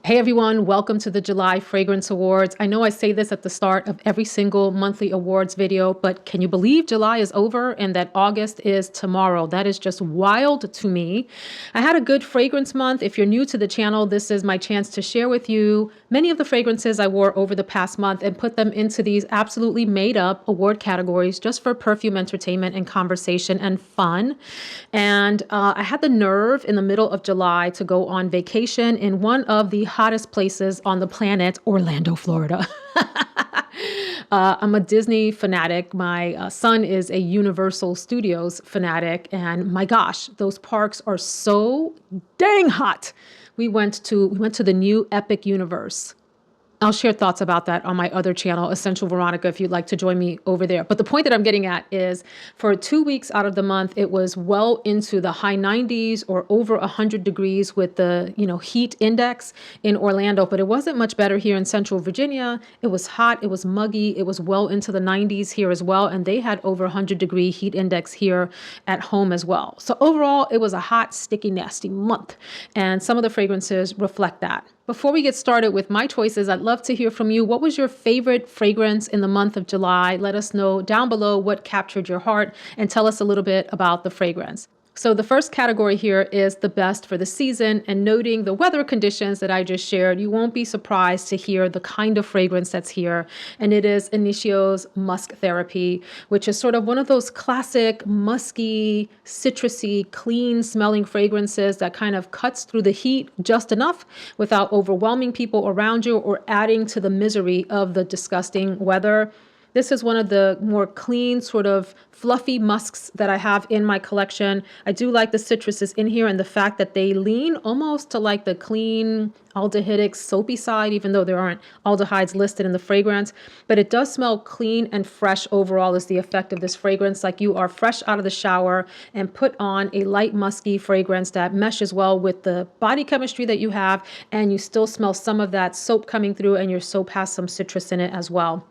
Hey everyone, welcome to the July Fragrance Awards. I know I say this at the start of every single monthly awards video, but can you believe July is over and that August is tomorrow? That is just wild to me. I had a good fragrance month. If you're new to the channel, this is my chance to share with you many of the fragrances I wore over the past month and put them into these absolutely made up award categories just for perfume entertainment and conversation and fun. And I had the nerve in the middle of July to go on vacation in one of the hottest places on the planet, Orlando, Florida. I'm a Disney fanatic. My son is a Universal Studios fanatic. And my gosh, those parks are so dang hot. We went to the new Epic Universe. I'll share thoughts about that on my other channel, Essential Veronica, if you'd like to join me over there. But the point that I'm getting at is for 2 weeks out of the month, it was well into the high 90s or over 100 degrees with the, heat index in Orlando. But it wasn't much better here in Central Virginia. It was hot. It was muggy. It was well into the 90s here as well. And they had over 100-degree heat index here at home as well. So overall, it was a hot, sticky, nasty month. And some of the fragrances reflect that. Before we get started with my choices, I'd love to hear from you. What was your favorite fragrance in the month of July? Let us know down below what captured your heart and tell us a little bit about the fragrance. So the first category here is the best for the season, and noting the weather conditions that I just shared, you won't be surprised to hear the kind of fragrance that's here. And it is Initio's Musk Therapy, which is sort of one of those classic musky, citrusy, clean smelling fragrances that kind of cuts through the heat just enough without overwhelming people around you or adding to the misery of the disgusting weather. This is one of the more clean, sort of fluffy musks that I have in my collection. I do like the citruses in here and the fact that they lean almost to like the clean, aldehydic, soapy side, even though there aren't aldehydes listed in the fragrance. But it does smell clean and fresh overall is the effect of this fragrance, like you are fresh out of the shower and put on a light musky fragrance that meshes well with the body chemistry that you have, and you still smell some of that soap coming through, and your soap has some citrus in it as well.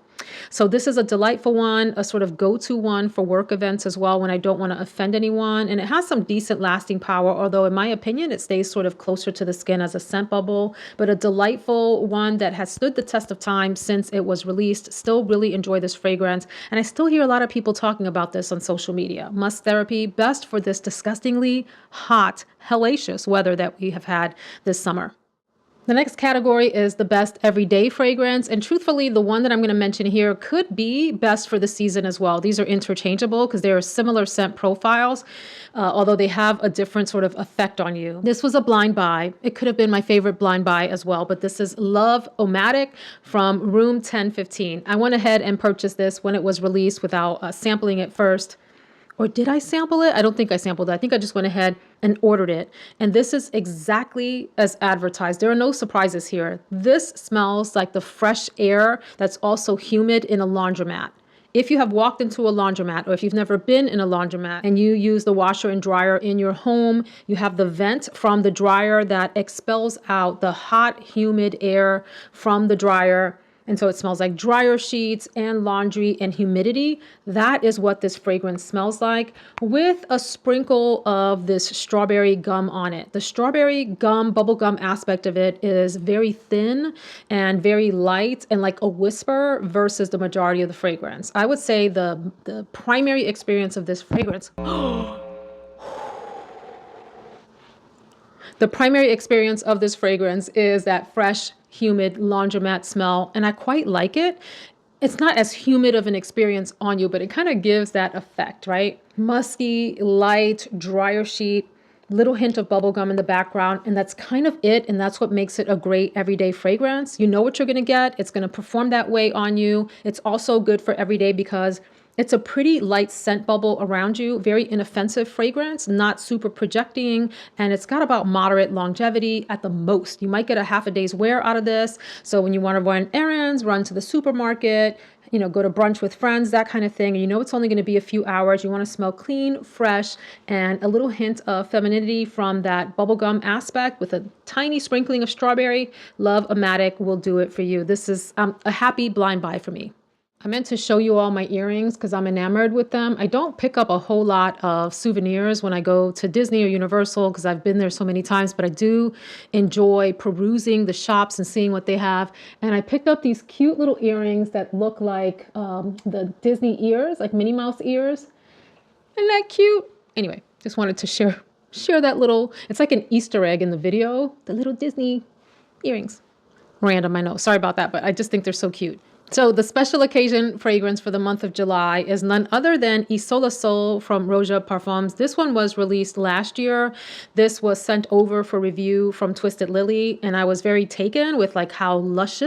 So this is a delightful one, a sort of go-to one for work events as well when I don't want to offend anyone. And it has some decent lasting power, although in my opinion, it stays sort of closer to the skin as a scent bubble, but a delightful one that has stood the test of time since it was released. Still really enjoy this fragrance. And I still hear a lot of people talking about this on social media. Musk Therapy, best for this disgustingly hot, hellacious weather that we have had this summer. The next category is the best everyday fragrance. And truthfully, the one that I'm going to mention here could be best for the season as well. These are interchangeable because they are similar scent profiles, although they have a different sort of effect on you. This was a blind buy. It could have been my favorite blind buy as well, but this is LOVE-O-MATIC from room 1015. I went ahead and purchased this when it was released without sampling it first. Or did I sample it? I don't think I sampled it. I think I just went ahead and ordered it. And this is exactly as advertised. There are no surprises here. This smells like the fresh air that's also humid in a laundromat. If you have walked into a laundromat, or if you've never been in a laundromat and you use the washer and dryer in your home, you have the vent from the dryer that expels out the hot, humid air from the dryer. And so it smells like dryer sheets and laundry and humidity. That is what this fragrance smells like, with a sprinkle of this strawberry gum on it. The strawberry gum, bubble gum aspect of it is very thin and very light and like a whisper versus the majority of the fragrance. I would say the primary experience of this fragrance the primary experience of this fragrance is that fresh, humid laundromat smell, and I quite like it. It's not as humid of an experience on you, but it kind of gives that effect, right? Musky, light, dryer sheet, little hint of bubblegum in the background, and that's kind of it, and that's what makes it a great everyday fragrance. You know what you're going to get. It's going to perform that way on you. It's also good for everyday because it's a pretty light scent bubble around you, very inoffensive fragrance, not super projecting, and it's got about moderate longevity at the most. You might get a half a day's wear out of this. So when you want to run errands, run to the supermarket, go to brunch with friends, that kind of thing, and it's only going to be a few hours. You want to smell clean, fresh, and a little hint of femininity from that bubblegum aspect with a tiny sprinkling of strawberry. LOVE-O-MATIC will do it for you. This is a happy blind buy for me. I meant to show you all my earrings because I'm enamored with them. I don't pick up a whole lot of souvenirs when I go to Disney or Universal because I've been there so many times, but I do enjoy perusing the shops and seeing what they have. And I picked up these cute little earrings that look like the Disney ears, like Minnie Mouse ears. Isn't that cute? Anyway, just wanted to share that little, it's like an Easter egg in the video, the little Disney earrings. Random, I know. Sorry about that, but I just think they're so cute. So the special occasion fragrance for the month of July is none other than ISOLA Soul from Roja Parfums. This one was released last year. This was sent over for review from Twisted Lily, and I was very taken with like how lush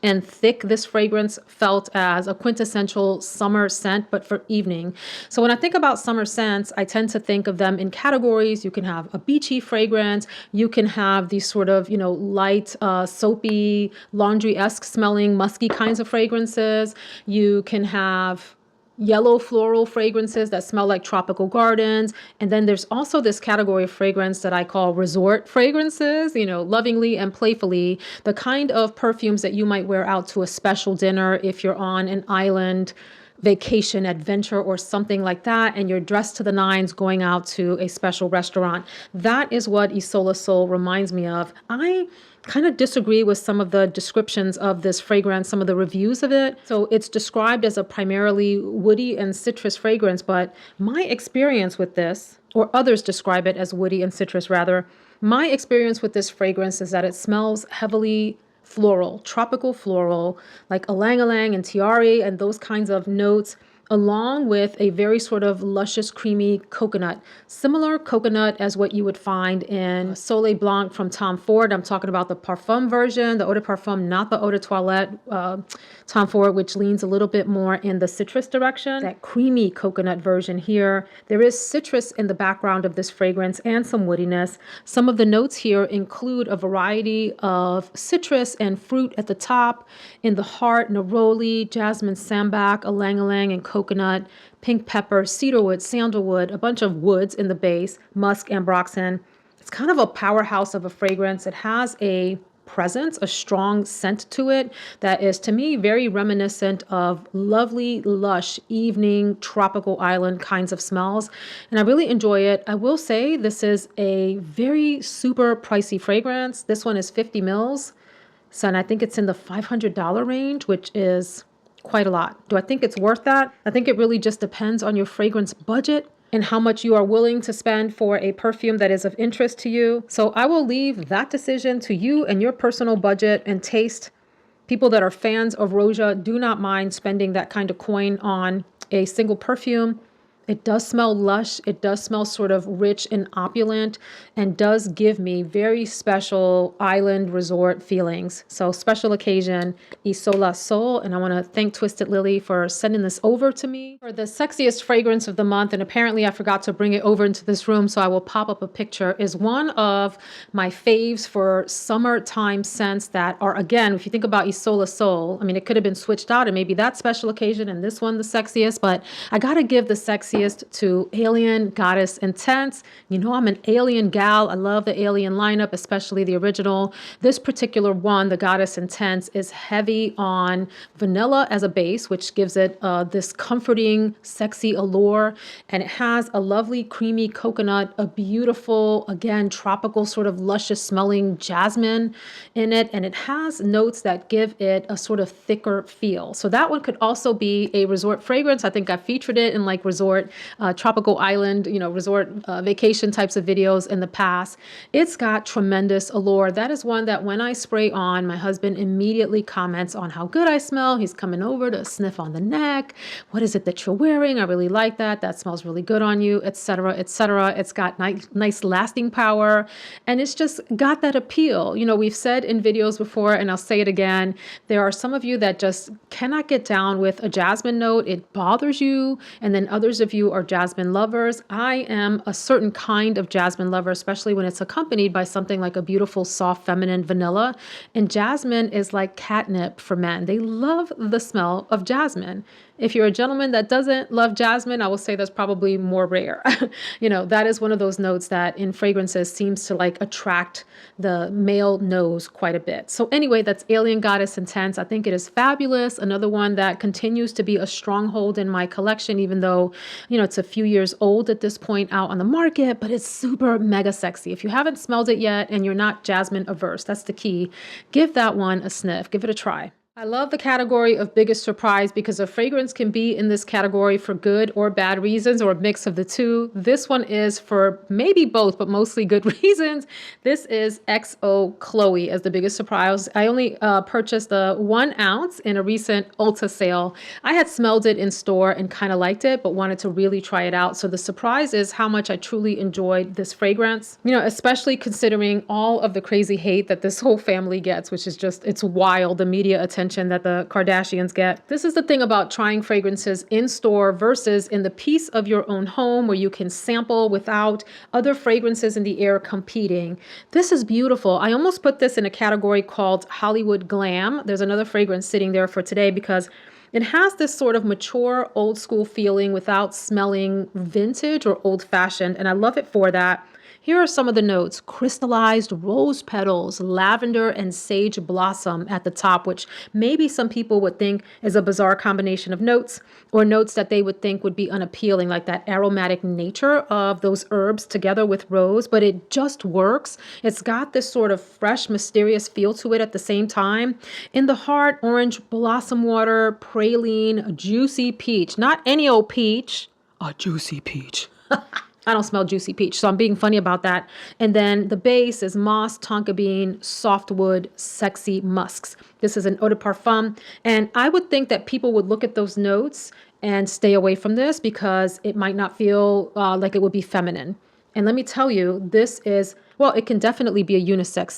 and thick this fragrance felt as a quintessential summer scent, but for evening. So when I think about summer scents, I tend to think of them in categories. You can have a beachy fragrance. You can have these sort of, light, soapy, laundry-esque smelling, musky kinds of fragrances. You can have yellow floral fragrances that smell like tropical gardens. And then there's also this category of fragrance that I call resort fragrances, lovingly and playfully, the kind of perfumes that you might wear out to a special dinner if you're on an island vacation adventure or something like that, and you're dressed to the nines going out to a special restaurant. That is what ISOLA Soul reminds me of. I kind of disagree with some of the descriptions of this fragrance, some of the reviews of it. So it's described as a primarily woody and citrus fragrance, but my experience with this, or others describe it as woody and citrus rather, my experience with this fragrance is that it smells heavily floral, tropical floral, like ylang-ylang and tiare and those kinds of notes, along with a very sort of luscious, creamy coconut. Similar coconut as what you would find in Soleil Blanc from Tom Ford. I'm talking about the Parfum version, the Eau de Parfum, not the Eau de Toilette Tom Ford, which leans a little bit more in the citrus direction. That creamy coconut version here. There is citrus in the background of this fragrance and some woodiness. Some of the notes here include a variety of citrus and fruit at the top, in the heart, neroli, jasmine sambac, ylang-ylang, and coconut, pink pepper, cedarwood, sandalwood, a bunch of woods in the base, musk, ambroxan. It's kind of a powerhouse of a fragrance. It has a presence, a strong scent to it that is, to me, very reminiscent of lovely, lush, evening, tropical island kinds of smells. And I really enjoy it. I will say this is a very super pricey fragrance. This one is 50 mils. So, and I think it's in the $500 range, which is quite a lot. Do I think it's worth that? I think it really just depends on your fragrance budget and how much you are willing to spend for a perfume that is of interest to you. So I will leave that decision to you and your personal budget and taste. People that are fans of Roja do not mind spending that kind of coin on a single perfume. It does smell lush. It does smell sort of rich and opulent and does give me very special island resort feelings. So special occasion, ISOLA Soul. And I want to thank Twisted Lily for sending this over to me. For the sexiest fragrance of the month, and apparently I forgot to bring it over into this room, so I will pop up a picture, is one of my faves for summertime scents that are, again, if you think about ISOLA Soul, I mean, it could have been switched out and maybe that special occasion and this one the sexiest, but I got to give the sexiest to Alien Goddess Intense. You know, I'm an Alien gal. I love the Alien lineup, especially the original. This particular one, the Goddess Intense, is heavy on vanilla as a base, which gives it this comforting, sexy allure. And it has a lovely, creamy coconut, a beautiful, again, tropical sort of luscious smelling jasmine in it. And it has notes that give it a sort of thicker feel. So that one could also be a resort fragrance. I think I featured it in like resort tropical island, resort vacation types of videos in the past. It's got tremendous allure. That is one that when I spray on, my husband immediately comments on how good I smell. He's coming over to sniff on the neck. What is it that you're wearing? I really like that. That smells really good on you, etc., etc. It's got nice lasting power, and it's just got that appeal. We've said in videos before, and I'll say it again, there are some of you that just cannot get down with a jasmine note. It bothers you, and then others of you are jasmine lovers. I am a certain kind of jasmine lover, especially when it's accompanied by something like a beautiful, soft, feminine vanilla. And jasmine is like catnip for men. They love the smell of jasmine. If you're a gentleman that doesn't love jasmine, I will say that's probably more rare. That is one of those notes that in fragrances seems to like attract the male nose quite a bit. So anyway, that's Alien Goddess Intense. I think it is fabulous. Another one that continues to be a stronghold in my collection, even though, it's a few years old at this point out on the market, but it's super mega sexy. If you haven't smelled it yet and you're not jasmine averse, that's the key. Give that one a sniff. Give it a try. I love the category of biggest surprise because a fragrance can be in this category for good or bad reasons or a mix of the two. This one is for maybe both, but mostly good reasons. This is XO Kloe as the biggest surprise. I only purchased the 1 ounce in a recent Ulta sale. I had smelled it in store and kind of liked it, but wanted to really try it out. So the surprise is how much I truly enjoyed this fragrance, especially considering all of the crazy hate that this whole family gets, which is just, it's wild, the media attention that the Kardashians get. This is the thing about trying fragrances in store versus in the peace of your own home where you can sample without other fragrances in the air competing. This is beautiful. I almost put this in a category called Hollywood Glam. There's another fragrance sitting there for today because it has this sort of mature, old school feeling without smelling vintage or old fashioned, and I love it for that. Here are some of the notes: crystallized rose petals, lavender, and sage blossom at the top, which maybe some people would think is a bizarre combination of notes, or notes that they would think would be unappealing, like that aromatic nature of those herbs together with rose, but it just works. It's got this sort of fresh, mysterious feel to it at the same time. In the heart, orange blossom water, praline, juicy peach. Not any old peach, a juicy peach. I don't smell juicy peach, so I'm being funny about that. And then the base is moss, tonka bean, softwood, sexy musks. This is an eau de parfum. And I would think that people would look at those notes and stay away from this because it might not feel like it would be feminine. And let me tell you, this is, well, it can definitely be a unisex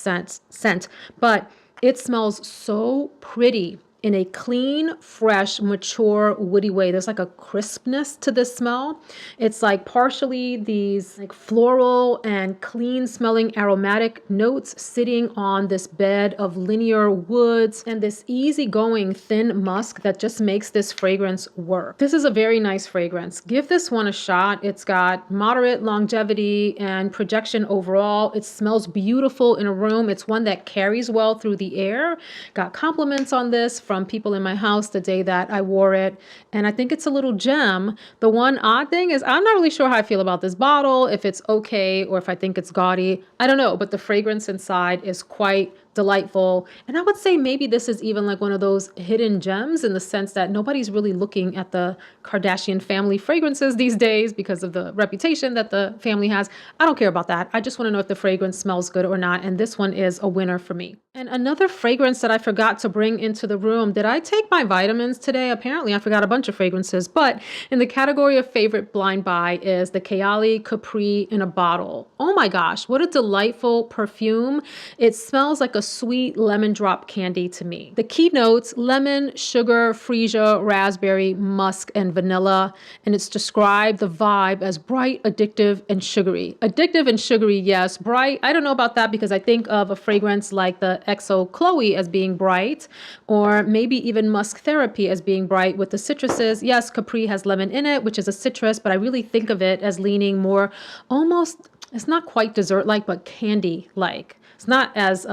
scent, but it smells so pretty in a clean, fresh, mature, woody way. There's like a crispness to this smell. It's like partially these like floral and clean smelling aromatic notes sitting on this bed of linear woods and this easygoing thin musk that just makes this fragrance work. This is a very nice fragrance. Give this one a shot. It's got moderate longevity and projection overall. It smells beautiful in a room. It's one that carries well through the air. Got compliments on this from people in my house the day that I wore it, and I think it's a little gem. The one odd thing is I'm not really sure how I feel about this bottle, if it's okay or if I think it's gaudy. I don't know, but the fragrance inside is quite delightful. And I would say maybe this is even like one of those hidden gems in the sense that nobody's really looking at the Kardashian family fragrances these days because of the reputation that the family has. I don't care about that. I just want to know if the fragrance smells good or not. And this one is a winner for me. And another fragrance that I forgot to bring into the room. Did I take my vitamins today? Apparently I forgot a bunch of fragrances, but in the category of favorite blind buy is the Kayali Capri in a bottle. Oh my gosh, what a delightful perfume. It smells like a sweet lemon drop candy to me. The key notes: lemon, sugar, freesia, raspberry, musk, and vanilla. And it's described the vibe as bright, addictive, and sugary. Addictive and sugary, yes. Bright, I don't know about that because I think of a fragrance like the XO Kloe as being bright, or maybe even Musk Therapy as being bright with the citruses. Yes, Capri has lemon in it, which is a citrus, but I really think of it as leaning more almost, it's not quite dessert-like, but candy-like. It's not as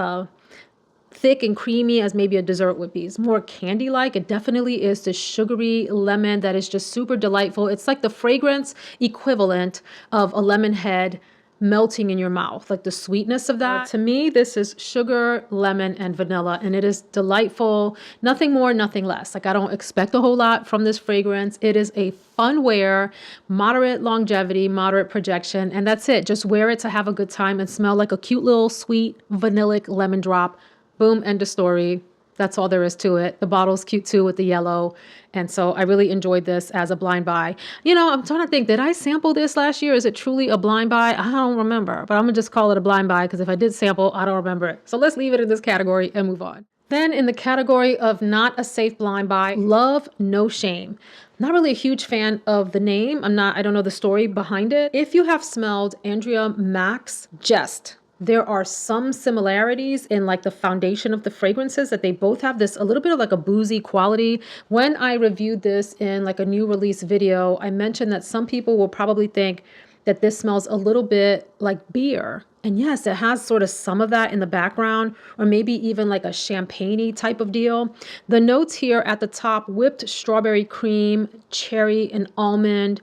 thick and creamy as maybe a dessert would be. It's more candy-like. It definitely is the sugary lemon that is just super delightful. It's like the fragrance equivalent of a lemon head melting in your mouth, like the sweetness of that. To me, this is sugar, lemon, and vanilla, and it is delightful. Nothing more, nothing less. Like I don't expect a whole lot from this fragrance. It is a fun wear, moderate longevity, moderate projection, and that's it. Just wear it to have a good time and smell like a cute little sweet vanillic lemon drop. Boom, end of story. That's all there is to it. The bottle's cute too with the yellow. And so I really enjoyed this as a blind buy. I'm trying to think, did I sample this last year? Is it truly a blind buy? I don't remember, but I'm gonna just call it a blind buy because if I did sample, I don't remember it. So let's leave it in this category and move on. Then in the category of not a safe blind buy, Love No Shame. Not really a huge fan of the name. I don't know the story behind it. If you have smelled Andrea Mac's Jest, there are some similarities in like the foundation of the fragrances, that they both have this a little bit of like a boozy quality. When I reviewed this in like a new release video, I mentioned that some people will probably think that this smells a little bit like beer. And yes, it has sort of some of that in the background, or maybe even like a champagne-y type of deal. The notes here at the top: whipped strawberry cream, cherry, and almond.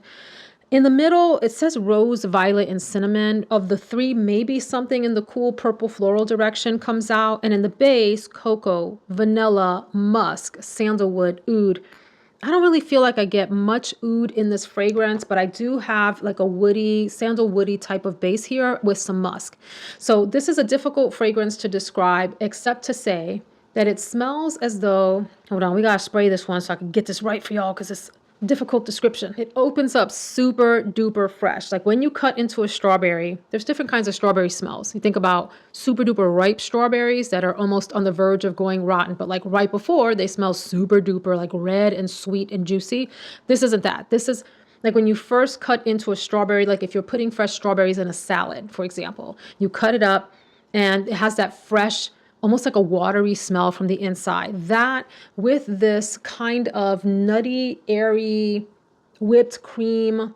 In the middle, it says rose, violet, and cinnamon. Of the three, maybe something in the cool purple floral direction comes out. And in the base, cocoa, vanilla, musk, sandalwood, oud. I don't really feel like I get much oud in this fragrance, but I do have like a woody, sandalwoody type of base here with some musk. So this is a difficult fragrance to describe, except to say that it smells as though, hold on, we gotta spray this one so I can get this right for y'all, because it's difficult description. It opens up super duper fresh. Like when you cut into a strawberry, there's different kinds of strawberry smells. You think about super duper ripe strawberries that are almost on the verge of going rotten, but like right before, they smell super duper like red and sweet and juicy. This isn't that. This is like when you first cut into a strawberry, like if you're putting fresh strawberries in a salad, for example, you cut it up and it has that fresh, almost like a watery smell from the inside. That with this kind of nutty, airy whipped cream,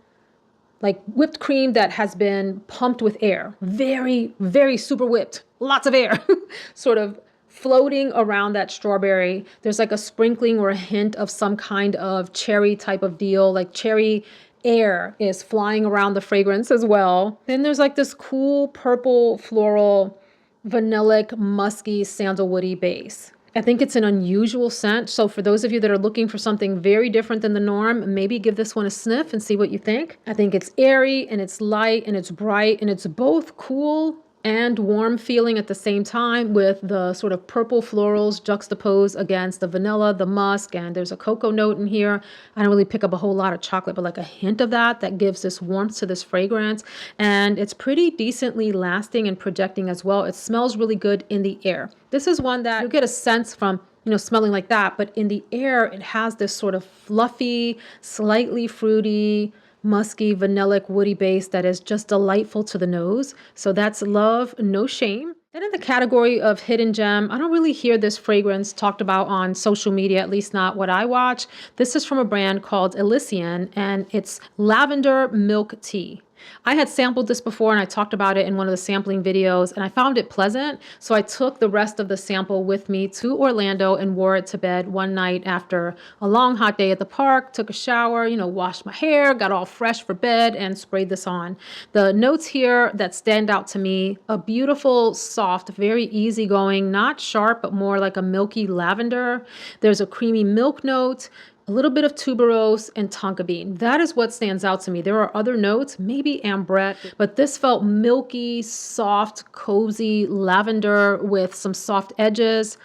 like whipped cream that has been pumped with air. Very, very super whipped. Lots of air sort of floating around that strawberry. There's like a sprinkling or a hint of some kind of cherry type of deal, like cherry air is flying around the fragrance as well. Then there's like this cool purple floral, vanillic, musky, sandalwoody base. I think it's an unusual scent. So for those of you that are looking for something very different than the norm, maybe give this one a sniff and see what you think. I think it's airy and it's light and it's bright and it's both cool and warm feeling at the same time, with the sort of purple florals juxtaposed against the vanilla, the musk, and there's a cocoa note in here. I don't really pick up a whole lot of chocolate, but like a hint of that gives this warmth to this fragrance. And it's pretty decently lasting and projecting as well. It smells really good in the air. This is one that you get a sense from, smelling like that, but in the air, it has this sort of fluffy, slightly fruity, musky, vanillic, woody base that is just delightful to the nose. So that's Love, No Shame. Then in the category of hidden gem, I don't really hear this fragrance talked about on social media, at least not what I watch. This is from a brand called Elysian, and it's Lavender Milk Tea. I had sampled this before and I talked about it in one of the sampling videos, and I found it pleasant. So I took the rest of the sample with me to Orlando and wore it to bed one night after a long hot day at the park, took a shower, washed my hair, got all fresh for bed, and sprayed this on. The notes here that stand out to me: a beautiful, soft, very easygoing, not sharp, but more like a milky lavender. There's a creamy milk note, a little bit of tuberose, and tonka bean. That is what stands out to me. There are other notes, maybe ambrette, but this felt milky, soft, cozy lavender with some soft edges.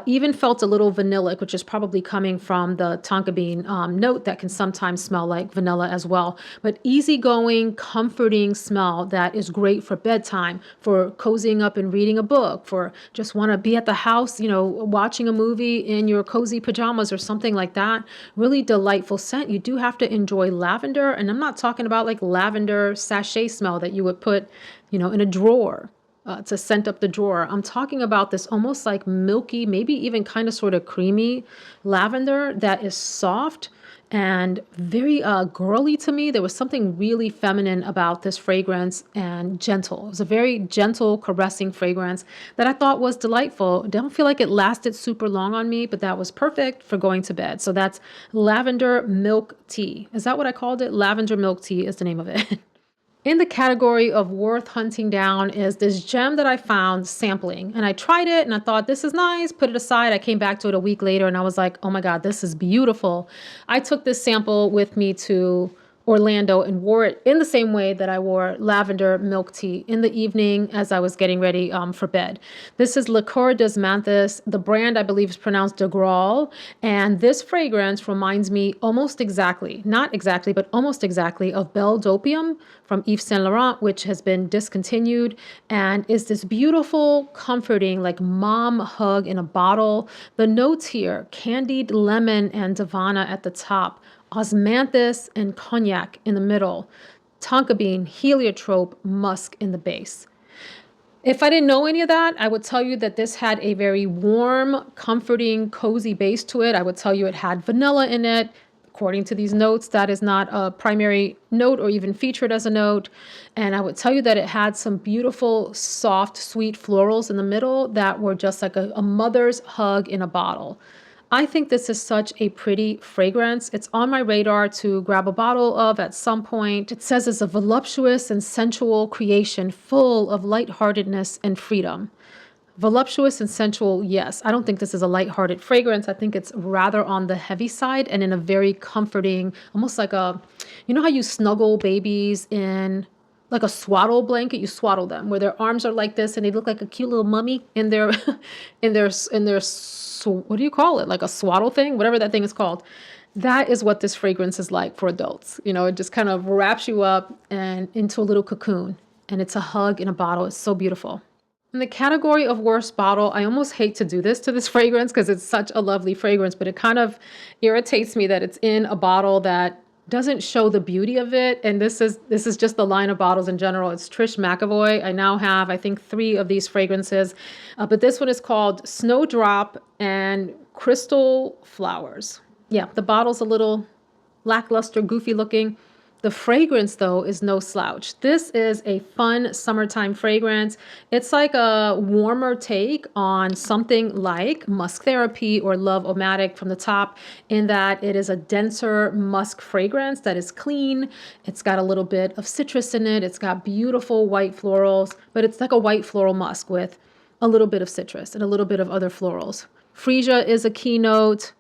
Even felt a little vanillic, which is probably coming from the tonka bean note that can sometimes smell like vanilla as well. But easygoing, comforting smell that is great for bedtime, for cozying up and reading a book, for just want to be at the house, watching a movie in your cozy pajamas or something like that. Really delightful scent. You do have to enjoy lavender, and I'm not talking about like lavender sachet smell that you would put, in a drawer. To scent up the drawer. I'm talking about this almost like milky, maybe even kind of sort of creamy lavender that is soft and very girly to me. There was something really feminine about this fragrance and gentle. It was a very gentle, caressing fragrance that I thought was delightful. I don't feel like it lasted super long on me, but that was perfect for going to bed. So that's Lavender Milk Tea. Is that what I called it? Lavender Milk Tea is the name of it. In the category of worth hunting down is this gem that I found sampling. And I tried it and I thought, this is nice, put it aside. I came back to it a week later and I was like, oh my God, this is beautiful. I took this sample with me to Orlando and wore it in the same way that I wore Lavender Milk Tea in the evening as I was getting ready for bed. This is Liqueur d'Osmanthus. The brand, I believe, is pronounced DeGrhaal. And this fragrance reminds me almost exactly, not exactly, but almost exactly of Belle d'Opium from Yves Saint Laurent, which has been discontinued, and is this beautiful, comforting, like mom hug in a bottle. The notes here: candied lemon and Davana at the top, osmanthus and cognac in the middle, tonka bean, heliotrope, musk in the base. If I didn't know any of that, I would tell you that this had a very warm, comforting, cozy base to it. I would tell you it had vanilla in it. According to these notes, that is not a primary note or even featured as a note. And I would tell you that it had some beautiful, soft, sweet florals in the middle that were just like a mother's hug in a bottle. I think this is such a pretty fragrance. It's on my radar to grab a bottle of at some point. It says it's a voluptuous and sensual creation full of lightheartedness and freedom. Voluptuous and sensual, yes. I don't think this is a lighthearted fragrance. I think it's rather on the heavy side and in a very comforting, almost like a, you know how you snuggle babies in like a swaddle blanket? You swaddle them where their arms are like this and they look like a cute little mummy in their, what do you call it? Like a swaddle thing, whatever that thing is called. That is what this fragrance is like for adults. You know, it just kind of wraps you up and into a little cocoon, and it's a hug in a bottle. It's so beautiful. In the category of worst bottle, I almost hate to do this to this fragrance because it's such a lovely fragrance, but it kind of irritates me that it's in a bottle that doesn't show the beauty of it. And this is just the line of bottles in general. It's Trish McEvoy. I now have, I think, 3 of these fragrances, but this one is called Snowdrop and Crystal Flowers. Yeah, the bottle's a little lackluster, goofy looking. The fragrance, though, is no slouch. This is a fun summertime fragrance. It's like a warmer take on something like Musk Therapy or LOVE-O-MATIC from the top, in that it is a denser musk fragrance that is clean. It's got a little bit of citrus in it. It's got beautiful white florals, but it's like a white floral musk with a little bit of citrus and a little bit of other florals. Freesia is a keynote.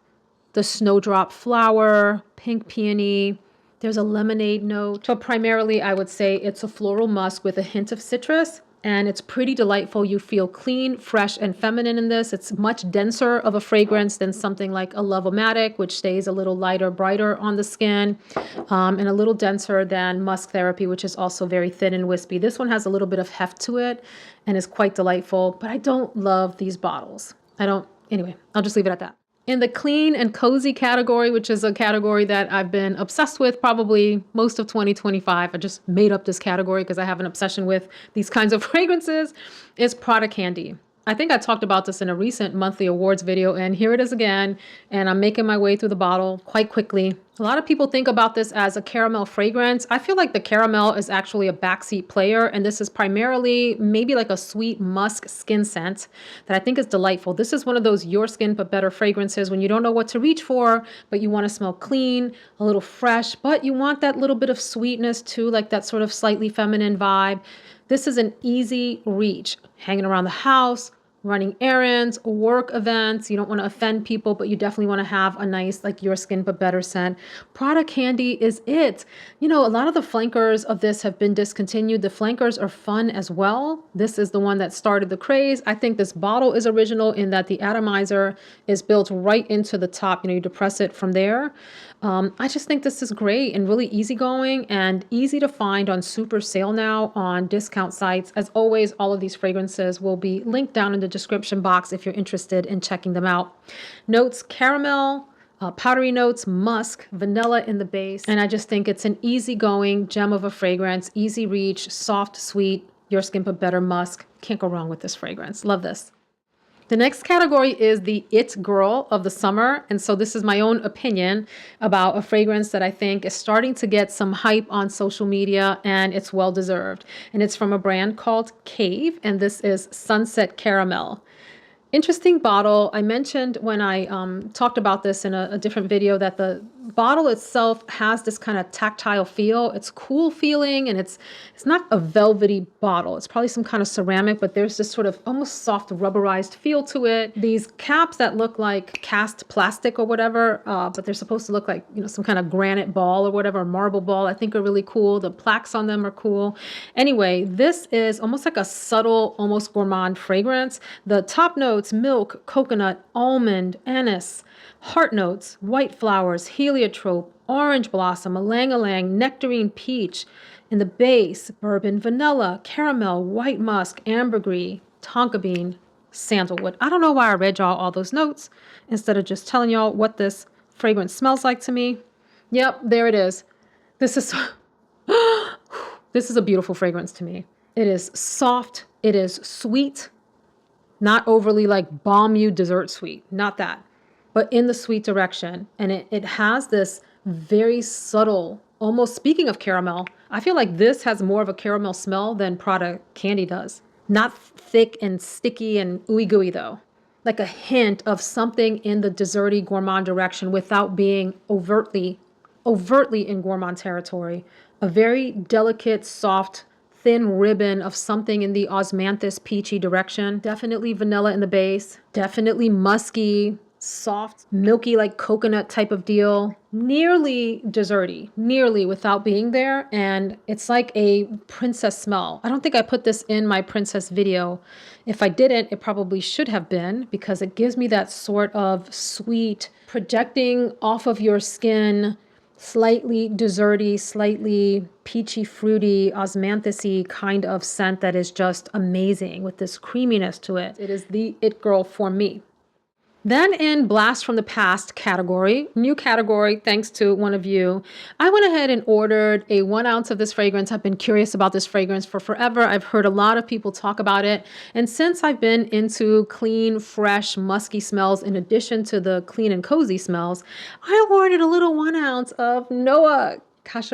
The snowdrop flower, pink peony. There's a lemonade note, but primarily I would say it's a floral musk with a hint of citrus, and it's pretty delightful. You feel clean, fresh, and feminine in this. It's much denser of a fragrance than something like a LOVE-O-MATIC, which stays a little lighter, brighter on the skin, and a little denser than Musk Therapy, which is also very thin and wispy. This one has a little bit of heft to it and is quite delightful, but I don't love these bottles. Anyway, I'll just leave it at that. In the clean and cozy category, which is a category that I've been obsessed with probably most of 2025, I just made up this category because I have an obsession with these kinds of fragrances, is Prada Candy. I think I talked about this in a recent monthly awards video, and here it is again, and I'm making my way through the bottle quite quickly. A lot of people think about this as a caramel fragrance. I feel like the caramel is actually a backseat player, and this is primarily maybe like a sweet musk skin scent that I think is delightful. This is one of those your skin but better fragrances when you don't know what to reach for, but you want to smell clean, a little fresh, but you want that little bit of sweetness too, like that sort of slightly feminine vibe. This is an easy reach, hanging around the house, running errands, work events. You don't want to offend people, but you definitely want to have a nice, like your skin but better scent. Prada Candy is it. You know, a lot of the flankers of this have been discontinued. The flankers are fun as well. This is the one that started the craze. I think this bottle is original in that the atomizer is built right into the top. You know, you depress it from there. I just think this is great and really easygoing and easy to find on super sale now on discount sites. As always, all of these fragrances will be linked down in the description box if you're interested in checking them out. Notes: caramel, powdery notes, musk, vanilla in the base. And I just think it's an easygoing gem of a fragrance, easy reach, soft, sweet, your skin but better musk. Can't go wrong with this fragrance. Love this. The next category is the It Girl of the summer. And so this is my own opinion about a fragrance that I think is starting to get some hype on social media, and it's well deserved. And it's from a brand called Cave, and this is Sunset Caramel. Interesting bottle. I mentioned when I talked about this in a different video that the bottle itself has this kind of tactile feel. It's cool feeling, and it's not a velvety bottle. It's probably some kind of ceramic, but there's this sort of almost soft rubberized feel to it. These caps that look like cast plastic or whatever, but they're supposed to look like, you know, some kind of granite ball or whatever, marble ball, I think are really cool. The plaques on them are cool. Anyway, this is almost like a subtle, almost gourmand fragrance. The top notes: milk, coconut, almond, anise. Heart notes: white flowers, heliotrope, orange blossom, ylang-ylang, nectarine, peach. In the base: bourbon, vanilla, caramel, white musk, ambergris, tonka bean, sandalwood. I don't know why I read y'all all those notes instead of just telling y'all what this fragrance smells like to me. Yep, there it is. This is this is a beautiful fragrance to me. It is soft, It is sweet, not overly like bomb you dessert sweet, not that, but in the sweet direction. And it has this very subtle, almost speaking of caramel, I feel like this has more of a caramel smell than Prada candy does. Not thick and sticky and ooey gooey though. Like a hint of something in the desserty gourmand direction without being overtly in gourmand territory. A very delicate, soft, thin ribbon of something in the osmanthus peachy direction. Definitely vanilla in the base. Definitely musky, soft, milky like coconut type of deal. Nearly desserty, nearly without being there. And it's like a princess smell. I don't think I put this in my princess video. If I didn't, it probably should have been, because it gives me that sort of sweet, projecting off of your skin, slightly desserty, slightly peachy, fruity, osmanthusy kind of scent that is just amazing with this creaminess to it. It is the it girl for me. Then in Blast from the Past category, new category thanks to one of you, I went ahead and ordered a 1 ounce of this fragrance. I've been curious about this fragrance for forever. I've heard a lot of people talk about it. And since I've been into clean, fresh, musky smells in addition to the clean and cozy smells, I ordered a little 1 ounce of Noah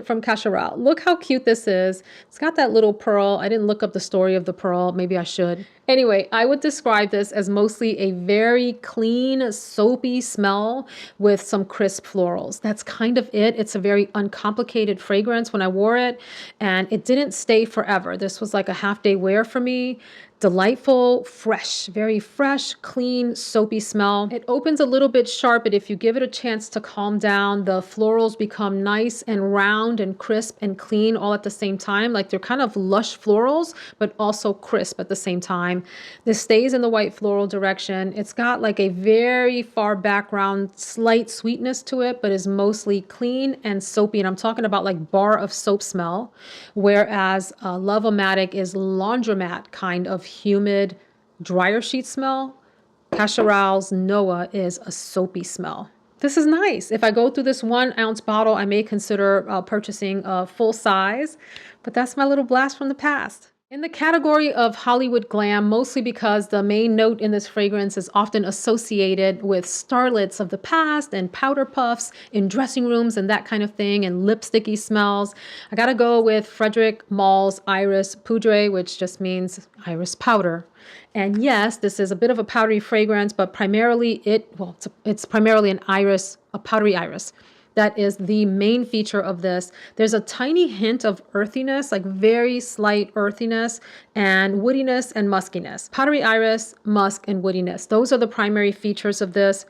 from Cacharel. Look how cute this is. It's got that little pearl. I didn't look up the story of the pearl. Maybe I should. Anyway, I would describe this as mostly a very clean, soapy smell with some crisp florals. That's kind of it. It's a very uncomplicated fragrance when I wore it, and it didn't stay forever. This was like a half-day wear for me. Delightful, fresh, very fresh, clean, soapy smell. It opens a little bit sharp, but if you give it a chance to calm down, the florals become nice and round and crisp and clean all at the same time. Like they're kind of lush florals, but also crisp at the same time. This stays in the white floral direction. It's got like a very far background, slight sweetness to it, but is mostly clean and soapy. And I'm talking about like bar of soap smell, whereas LOVE-O-MATIC is laundromat kind of humid, drier sheet smell. Cacharel's Noah is a soapy smell. This is nice. If I go through this 1 ounce bottle, I may consider purchasing a full size, but that's my little blast from the past. In the category of Hollywood glam, mostly because the main note in this fragrance is often associated with starlets of the past and powder puffs in dressing rooms and that kind of thing, and lipsticky smells, I gotta go with Frederic Malle's Iris Poudre, which just means iris powder. And yes, this is a bit of a powdery fragrance, but primarily it's primarily an iris, a powdery iris. That is the main feature of this. There's a tiny hint of earthiness, like very slight earthiness and woodiness and muskiness. Powdery iris, musk, and woodiness. Those are the primary features of this.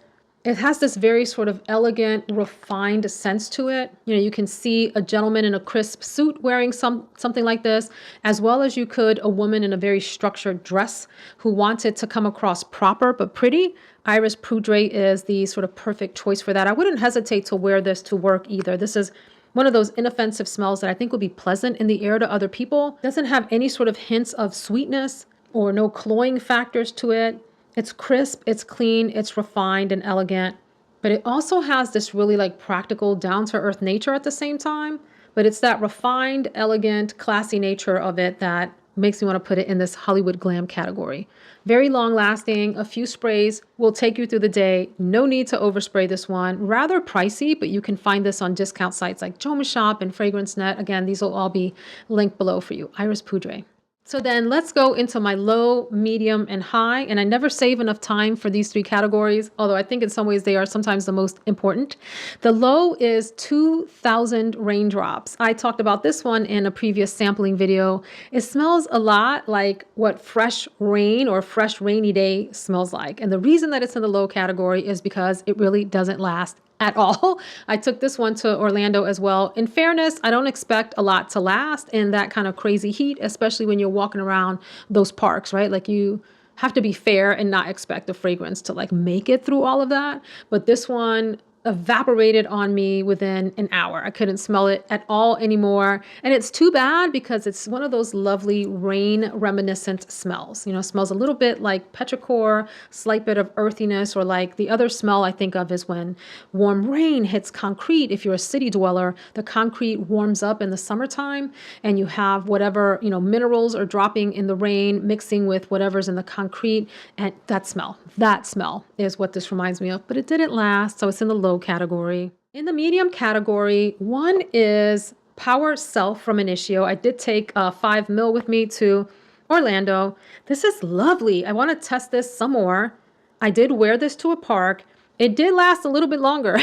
It has this very sort of elegant, refined sense to it. You know, you can see a gentleman in a crisp suit wearing something like this, as well as you could a woman in a very structured dress who wanted to come across proper but pretty. Iris Poudre is the sort of perfect choice for that. I wouldn't hesitate to wear this to work either. This is one of those inoffensive smells that I think would be pleasant in the air to other people. It doesn't have any sort of hints of sweetness or no cloying factors to it. It's crisp, it's clean, it's refined and elegant, but it also has this really like practical, down-to-earth nature at the same time. But it's that refined, elegant, classy nature of it that makes me want to put it in this Hollywood glam category. Very long lasting, a few sprays will take you through the day. No need to overspray this one. Rather pricey, but you can find this on discount sites like JOMASHOP and FragranceNet. Again, these will all be linked below for you. Iris Poudre. So then let's go into my low, medium, and high. And I never save enough time for these 3 categories, although I think in some ways they are sometimes the most important. The low is 2000 Raindrops. I talked about this one in a previous sampling video. It smells a lot like what fresh rain or fresh rainy day smells like. And the reason that it's in the low category is because it really doesn't last at all. I took this one to Orlando as well. In fairness, I don't expect a lot to last in that kind of crazy heat, especially when you're walking around those parks, right? Like you have to be fair and not expect the fragrance to like make it through all of that. But this one evaporated on me within an hour. I couldn't smell it at all anymore. And it's too bad because it's one of those lovely rain reminiscent smells. You know, smells a little bit like petrichor, slight bit of earthiness, or like the other smell I think of is when warm rain hits concrete. If you're a city dweller, the concrete warms up in the summertime and you have whatever, you know, minerals are dropping in the rain, mixing with whatever's in the concrete. And that smell is what this reminds me of, but it didn't last. So it's in the low category. In the medium category, one is Power Self from Initio. I did take 5 ml with me to Orlando. This is lovely. I want to test this some more. I did wear this to a park. It did last a little bit longer.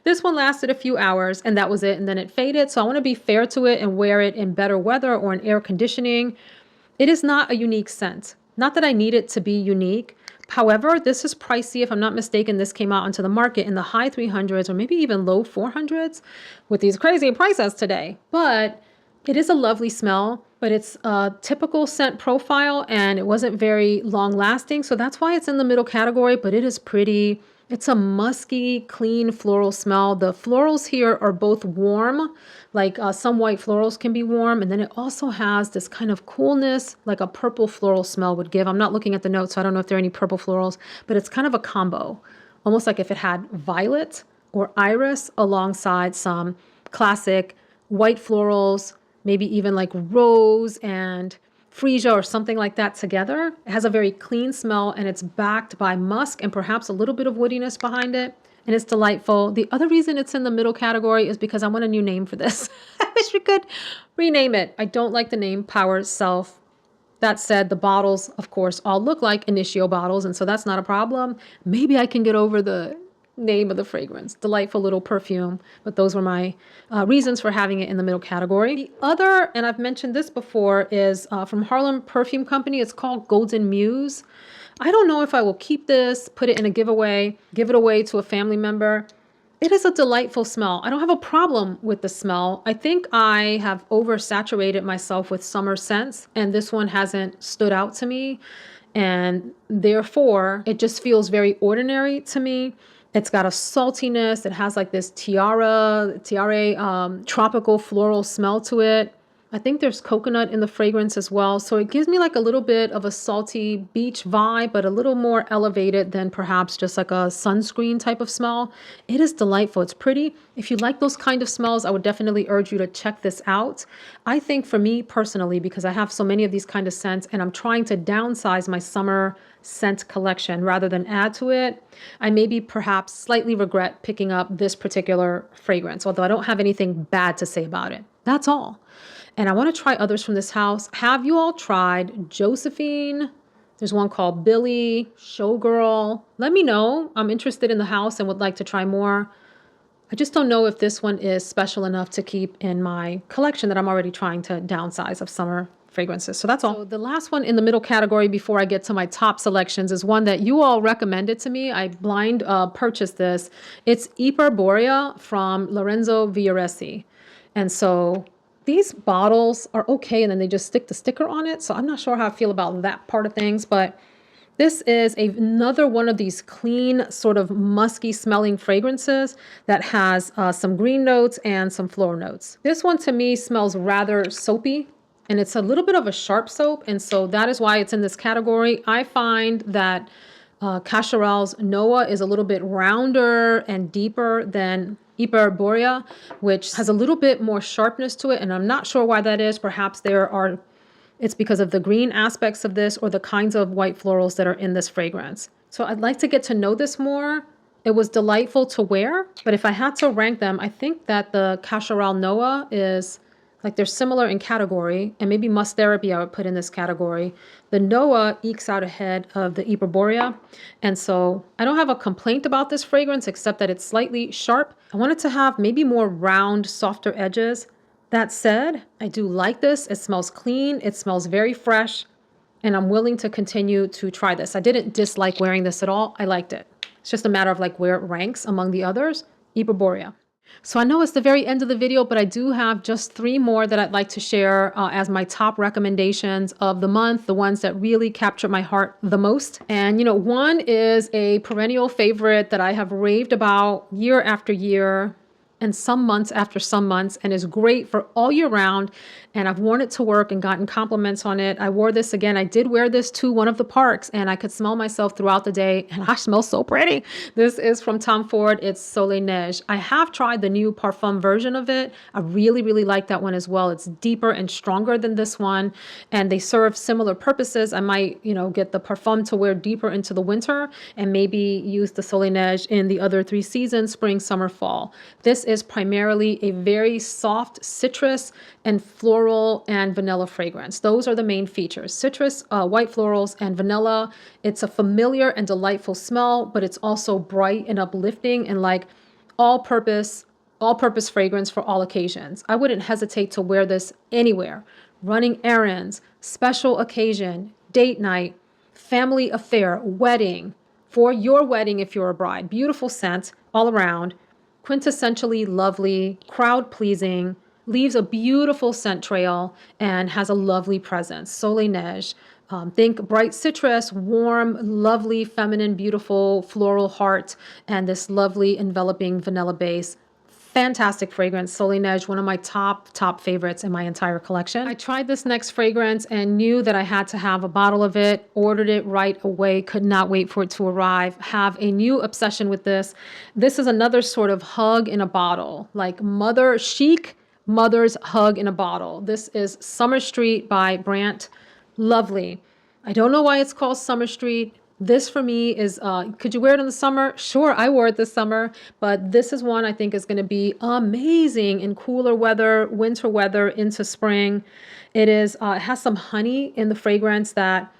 This one lasted a few hours and that was it. And then it faded. So I want to be fair to it and wear it in better weather or in air conditioning. It is not a unique scent. Not that I need it to be unique. However, this is pricey. If I'm not mistaken, this came out onto the market in the high 300s or maybe even low 400s with these crazy prices today. But it is a lovely smell, but it's a typical scent profile and it wasn't very long lasting. So that's why it's in the middle category, but it is pretty. It's a musky, clean floral smell. The florals here are both warm, like some white florals can be warm. And then it also has this kind of coolness, like a purple floral smell would give. I'm not looking at the notes, so I don't know if there are any purple florals, but it's kind of a combo. Almost like if it had violet or iris alongside some classic white florals, maybe even like rose and freesia or something like that together. It has a very clean smell and it's backed by musk and perhaps a little bit of woodiness behind it. And it's delightful. The other reason it's in the middle category is because I want a new name for this. I wish we could rename it. I don't like the name Power Self. That said, the bottles, of course, all look like Initio bottles. And so that's not a problem. Maybe I can get over the name of the fragrance. Delightful little perfume. But those were my reasons for having it in the middle category. The other, and I've mentioned this before, is from Harlem Perfume Company. It's called Golden Muse. I don't know if I will keep this, put it in a giveaway, give it away to a family member. It is a delightful smell. I don't have a problem with the smell. I think I have oversaturated myself with summer scents, and this one hasn't stood out to me. And therefore, it just feels very ordinary to me. It's got a saltiness. It has like this tiare, tropical floral smell to it. I think there's coconut in the fragrance as well. So it gives me like a little bit of a salty beach vibe, but a little more elevated than perhaps just like a sunscreen type of smell. It is delightful. It's pretty. If you like those kind of smells, I would definitely urge you to check this out. I think for me personally, because I have so many of these kind of scents and I'm trying to downsize my summer scent collection rather than add to it, I maybe perhaps slightly regret picking up this particular fragrance, although I don't have anything bad to say about it. That's all. And I want to try others from this house. Have you all tried Josephine? There's one called Billy, Showgirl. Let me know. I'm interested in the house and would like to try more. I just don't know if this one is special enough to keep in my collection that I'm already trying to downsize of summer fragrances. So that's all. So the last one in the middle category before I get to my top selections is one that you all recommended to me. I blind purchased this. It's Iperborea from Lorenzo Villoresi. And so these bottles are okay, and then they just stick the sticker on it. So I'm not sure how I feel about that part of things, but this is another one of these clean, sort of musky smelling fragrances that has some green notes and some floral notes. This one to me smells rather soapy, and it's a little bit of a sharp soap. And so that is why it's in this category. I find that Cacharel's Noah is a little bit rounder and deeper than Iperborea, which has a little bit more sharpness to it. And I'm not sure why that is. Perhaps it's because of the green aspects of this or the kinds of white florals that are in this fragrance. So I'd like to get to know this more. It was delightful to wear, but if I had to rank them, I think that the Cacharel Noah is like they're similar in category, and maybe Musk Therapy I would put in this category. The Noah ekes out ahead of the Iperborea. And so I don't have a complaint about this fragrance except that it's slightly sharp. I want it to have maybe more round, softer edges. That said, I do like this. It smells clean. It smells very fresh. And I'm willing to continue to try this. I didn't dislike wearing this at all. I liked it. It's just a matter of like where it ranks among the others. Iperborea. So I know it's the very end of the video, but I do have just 3 more that I'd like to share as my top recommendations of the month, the ones that really captured my heart the most. And, one is a perennial favorite that I have raved about year after year and some months after some months, and is great for all year round. And I've worn it to work and gotten compliments on it. I wore this again. I did wear this to one of the parks, and I could smell myself throughout the day, and I smell so pretty. This is from Tom Ford. It's Soleil. I have tried the new Parfum version of it. I really, really like that one as well. It's deeper and stronger than this one, and they serve similar purposes. I might, get the Parfum to wear deeper into the winter, and maybe use the Soleil in the other 3 seasons, spring, summer, fall. This is primarily a very soft citrus and floral and vanilla fragrance. Those are the main features: citrus, white florals, and vanilla. It's a familiar and delightful smell, but it's also bright and uplifting, and like all-purpose fragrance for all occasions. I wouldn't hesitate to wear this anywhere: running errands, special occasion, date night, family affair, wedding, for your wedding if you're a bride. Beautiful scent all around, quintessentially lovely, crowd pleasing, leaves a beautiful scent trail, and has a lovely presence. Soleil Neige. Think bright citrus, warm, lovely, feminine, beautiful floral heart, and this lovely enveloping vanilla base. Fantastic fragrance. Soleil Neige, one of my top favorites in my entire collection. I tried this next fragrance and knew that I had to have a bottle of it. Ordered it right away. Could not wait for it to arrive. Have a new obsession with this. This is another sort of hug in a bottle, like chic mother's hug in a bottle. This is Summer Street by Brandt. Lovely. I don't know why it's called Summer Street. This for me is, could you wear it in the summer? Sure, I wore it this summer, but this is one I think is going to be amazing in cooler weather, winter weather into spring. It has some honey in the fragrance that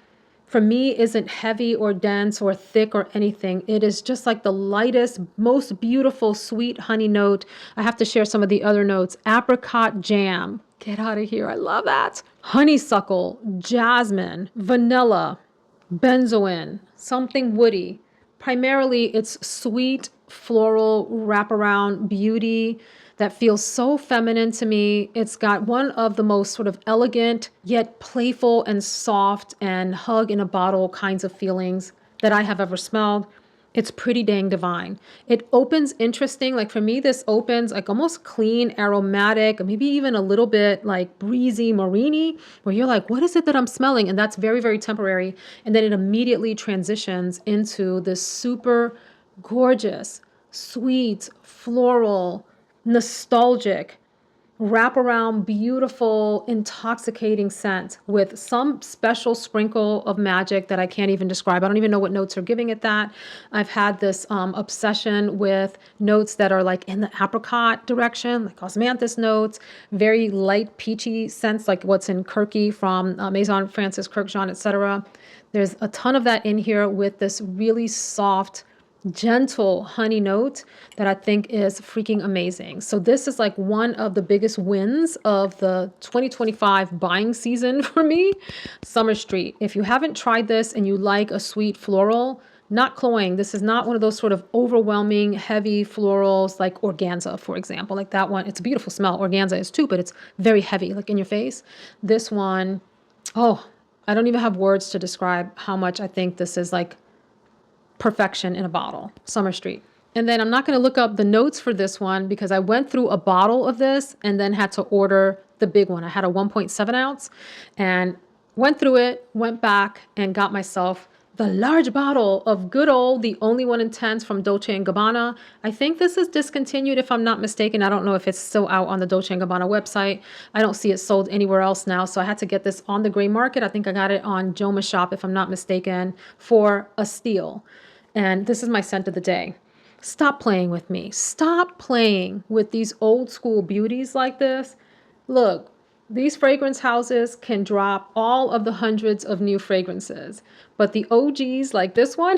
for me isn't heavy or dense or thick or anything. It is just like the lightest, most beautiful, sweet honey note. I have to share some of the other notes. Apricot jam. Get out of here. I love that. Honeysuckle, jasmine, vanilla, benzoin, something woody. Primarily, it's sweet, floral, wraparound beauty that feels so feminine to me. It's got one of the most sort of elegant, yet playful and soft and hug in a bottle kinds of feelings that I have ever smelled. It's pretty dang divine. It opens interesting. Like for me, this opens like almost clean, aromatic, maybe even a little bit like breezy, marine-y, where you're like, what is it that I'm smelling? And that's very, very temporary. And then it immediately transitions into this super gorgeous, sweet, floral, nostalgic, wraparound, beautiful, intoxicating scent with some special sprinkle of magic that I can't even describe. I don't even know what notes are giving it that. I've had this obsession with notes that are like in the apricot direction, like osmanthus notes, very light peachy scents like what's in Kirky from Maison Francis Kurkdjian, etc. There's a ton of that in here with this really soft, gentle honey note that I think is freaking amazing. So this is like one of the biggest wins of the 2025 buying season for me. Summer Street. If you haven't tried this and you like a sweet floral, not cloying. This is not one of those sort of overwhelming, heavy florals like organza, for example. Like that one, it's a beautiful smell. Organza is too, but it's very heavy, like in your face. This one, oh, I don't even have words to describe how much I think this is like perfection in a bottle. Summer Street. And then I'm not going to look up the notes for this one because I went through a bottle of this and then had to order the big one. I had a 1.7 ounce and went through it, went back and got myself the large bottle of good old, the only one intense from Dolce & Gabbana. I think this is discontinued if I'm not mistaken. I don't know if it's still out on the Dolce & Gabbana website. I don't see it sold anywhere else now. So I had to get this on the gray market. I think I got it on JOMASHOP if I'm not mistaken for a steal. And this is my scent of the day. Stop playing with me. Stop playing with these old school beauties like this. Look, these fragrance houses can drop all of the hundreds of new fragrances, but the OGs like this one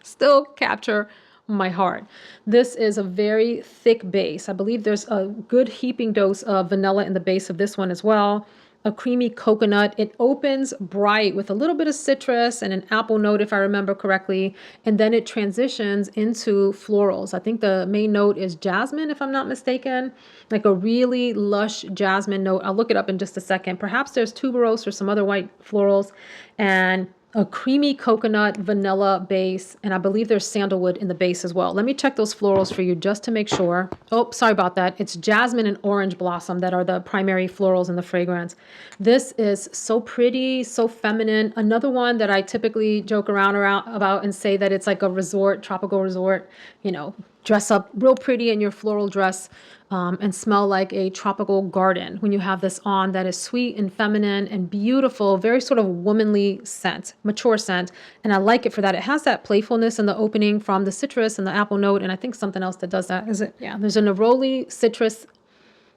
still capture my heart. This is a very thick base. I believe there's a good heaping dose of vanilla in the base of this one as well. a creamy coconut. It opens bright with a little bit of citrus and an apple note, if I remember correctly. And then it transitions into florals. I think the main note is jasmine, if I'm not mistaken, like a really lush jasmine note. I'll look it up in just a second. Perhaps there's tuberose or some other white florals, and a creamy coconut vanilla base, and I believe there's sandalwood in the base as well. Let me check those florals for you just to make sure. Oh, sorry about that. It's jasmine and orange blossom that are the primary florals in the fragrance. This is so pretty, so feminine. Another one that I typically joke around about and say that it's like a resort, tropical resort, you know, dress up real pretty in your floral dress and smell like a tropical garden when you have this on, that is sweet and feminine and beautiful, very sort of womanly scent, mature scent. And I like it for that. It has that playfulness in the opening from the citrus and the apple note. And I think something else that does that. Is it? Yeah, there's a neroli, citrus,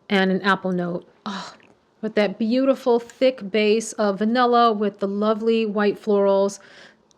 and an apple note. Oh, with that beautiful thick base of vanilla with the lovely white florals.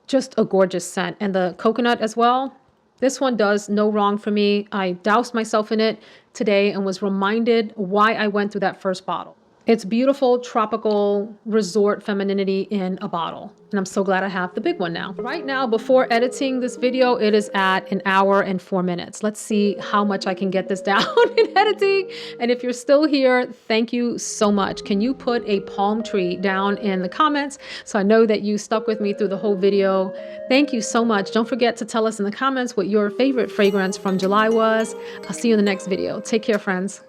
Just a gorgeous scent. And the coconut as well. This one does no wrong for me. I doused myself in it today and was reminded why I went through that first bottle. It's beautiful, tropical, resort femininity in a bottle. And I'm so glad I have the big one now. Right now, before editing this video, it is at 1 hour and 4 minutes. Let's see how much I can get this down in editing. And if you're still here, thank you so much. Can you put a palm tree down in the comments so I know that you stuck with me through the whole video? Thank you so much. Don't forget to tell us in the comments what your favorite fragrance from July was. I'll see you in the next video. Take care, friends.